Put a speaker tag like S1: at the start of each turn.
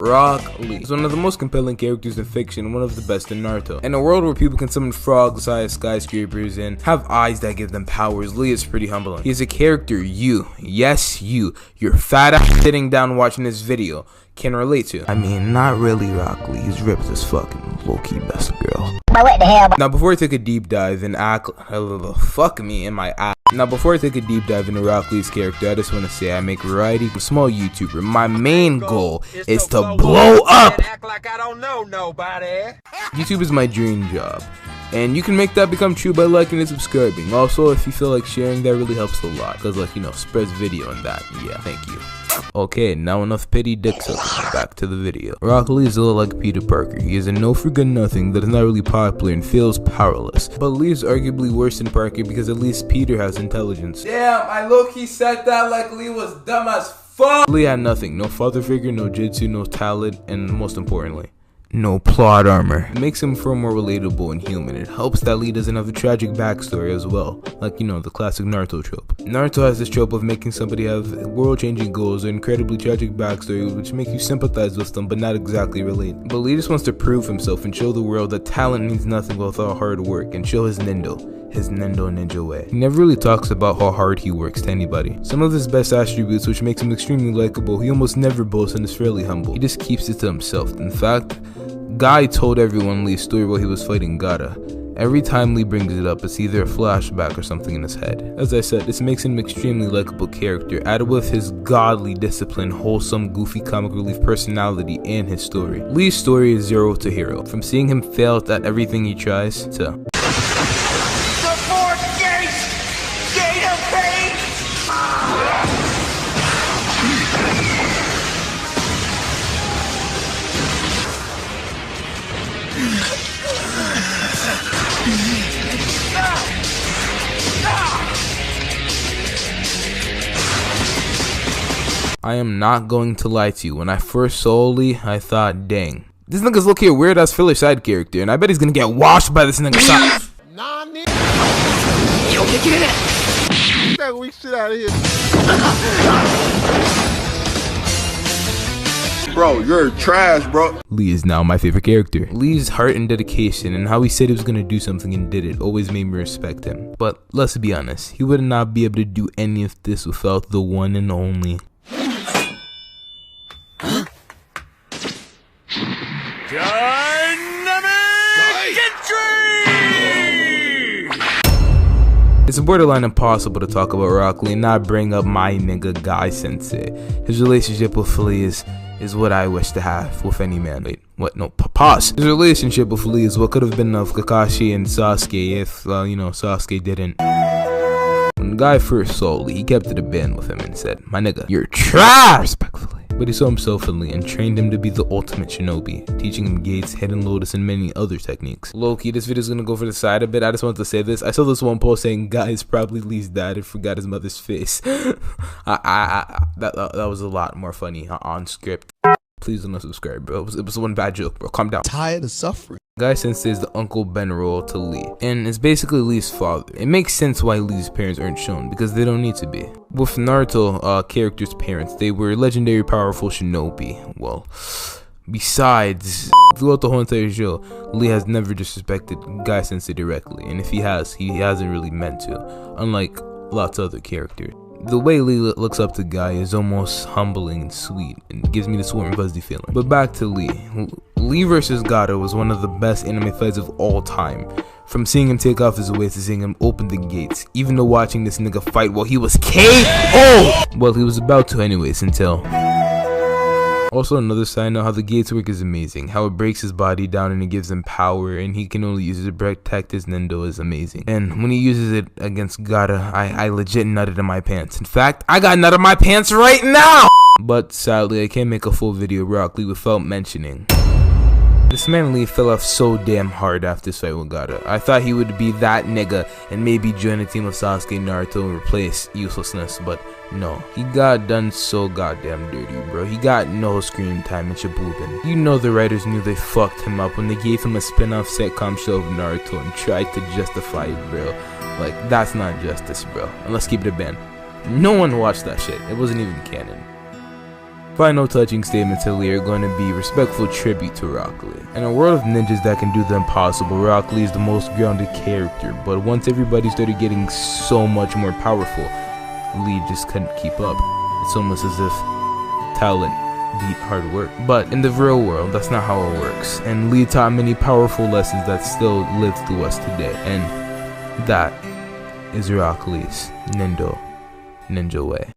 S1: Rock Lee is one of the most compelling characters in fiction, one of the best in Naruto. In a world where people can summon frogs-sized skyscrapers and have eyes that give them powers, Lee is pretty humbling. He is a character yes you, your fat ass sitting down watching this video, can relate to. I mean, not really Rock Lee, he's ripped as fucking low-key best girl.
S2: What the hell?
S1: Now before I take a deep dive in before I take a deep dive into Rock Lee's character, I just want to say I make variety. I'm a small YouTuber. My main goal is to blow up.
S3: Act like I don't know nobody.
S1: YouTube is my dream job, and you can make that become true by liking and subscribing. Also, if you feel like sharing, that really helps a lot, because like, you know, spreads video and that. Yeah, thank you. Okay, now enough pity dick sucking. Back to the video. Rock Lee is a little like Peter Parker. He is a no for good nothing that is not really popular and feels powerless. But Lee is arguably worse than Parker because at least Peter has intelligence. Damn, I low-key said that like Lee was dumb as fuck. Lee had nothing. No father figure, no jutsu, no talent, and most importantly, no plot armor. It makes him feel more relatable and human. It helps that Lee doesn't have a tragic backstory as well, like, you know, the classic Naruto trope. Naruto has this trope of making somebody have world-changing goals or incredibly tragic backstory, which make you sympathize with them but not exactly relate. But Lee just wants to prove himself and show the world that talent means nothing without hard work, and show his ninja way. He never really talks about how hard he works to anybody. Some of his best attributes, which makes him extremely likable, he almost never boasts and is fairly humble. He just keeps it to himself. In fact, Guy told everyone Lee's story while he was fighting Gaara. Every time Lee brings it up, it's either a flashback or something in his head. As I said, this makes him an extremely likable character, added with his godly discipline, wholesome, goofy comic relief personality, and his story. Lee's story is zero to hero. From seeing him fail at everything he tries, to I am not going to lie to you, when I first saw Lee, I thought, dang, this nigga's look here weird ass filler side character, and I bet he's gonna get washed by this nigga side.
S3: Nah, nigga. Get that weak shit out of here. Bro, you're trash, bro.
S1: Lee is now my favorite character. Lee's heart and dedication and how he said he was gonna do something and did it always made me respect him. But let's be honest, he would not be able to do any of this without the one and only It's borderline impossible to talk about Rock Lee and not bring up my nigga Guy Sensei. His relationship with Lee is what I wish to have with any man. Wait, what? No, pause. His relationship with Lee is what could have been of Kakashi and Sasuke if, you know, Sasuke didn't. When Guy first saw Lee, he kept it a band with him and said, my nigga, you're trash, respectfully. But he saw himself in Lee and trained him to be the ultimate shinobi, teaching him gates, hidden lotus, and many other techniques. Low-key, this video is gonna go for the side a bit. I just wanted to say this. I saw this one post saying Guy is probably Lee's dad and forgot his mother's face. That was a lot more funny on script. Please do not subscribe, bro. It was one bad joke, bro. Calm down.
S3: Tired of suffering.
S1: Guy Sensei is the Uncle Ben role to Lee, and is basically Lee's father. It makes sense why Lee's parents aren't shown, because they don't need to be. With Naruto, character's parents, they were legendary powerful shinobi. Well, besides, throughout the whole entire show, Lee has never disrespected Guy Sensei directly, and if he has, he hasn't really meant to, unlike lots of other characters. The way Lee looks up to Guy is almost humbling and sweet, and gives me this warm fuzzy feeling. But back to Lee. Lee vs. Gaara was one of the best anime fights of all time. From seeing him take off his waist to seeing him open the gates, even to watching this nigga fight while he was KO! Well, he was about to anyways, until... Also, another side note, how the gates work is amazing. How it breaks his body down and it gives him power, and he can only use it to protect his Nendo is amazing. And when he uses it against Gaara, I legit nutted in my pants. In fact, I got nut in my pants right now! But sadly, I can't make a full video of Rock Lee without mentioning this man Lee fell off so damn hard after this fight with Gaara. I thought he would be that nigga and maybe join a team of Sasuke and Naruto and replace uselessness, but no. He got done so goddamn dirty, bro. He got no screen time in Shippuden. You know the writers knew they fucked him up when they gave him a spin-off sitcom show of Naruto and tried to justify it, bro. Like, that's not justice, bro. And let's keep it a band. No one watched that shit. It wasn't even canon. Final touching statements to Lee are going to be respectful tribute to Rock Lee. In a world of ninjas that can do the impossible, Rock Lee is the most grounded character, but once everybody started getting so much more powerful, Lee just couldn't keep up. It's almost as if talent beat hard work. But in the real world, that's not how it works, and Lee taught many powerful lessons that still live through us today, and that is Rock Lee's ninja way.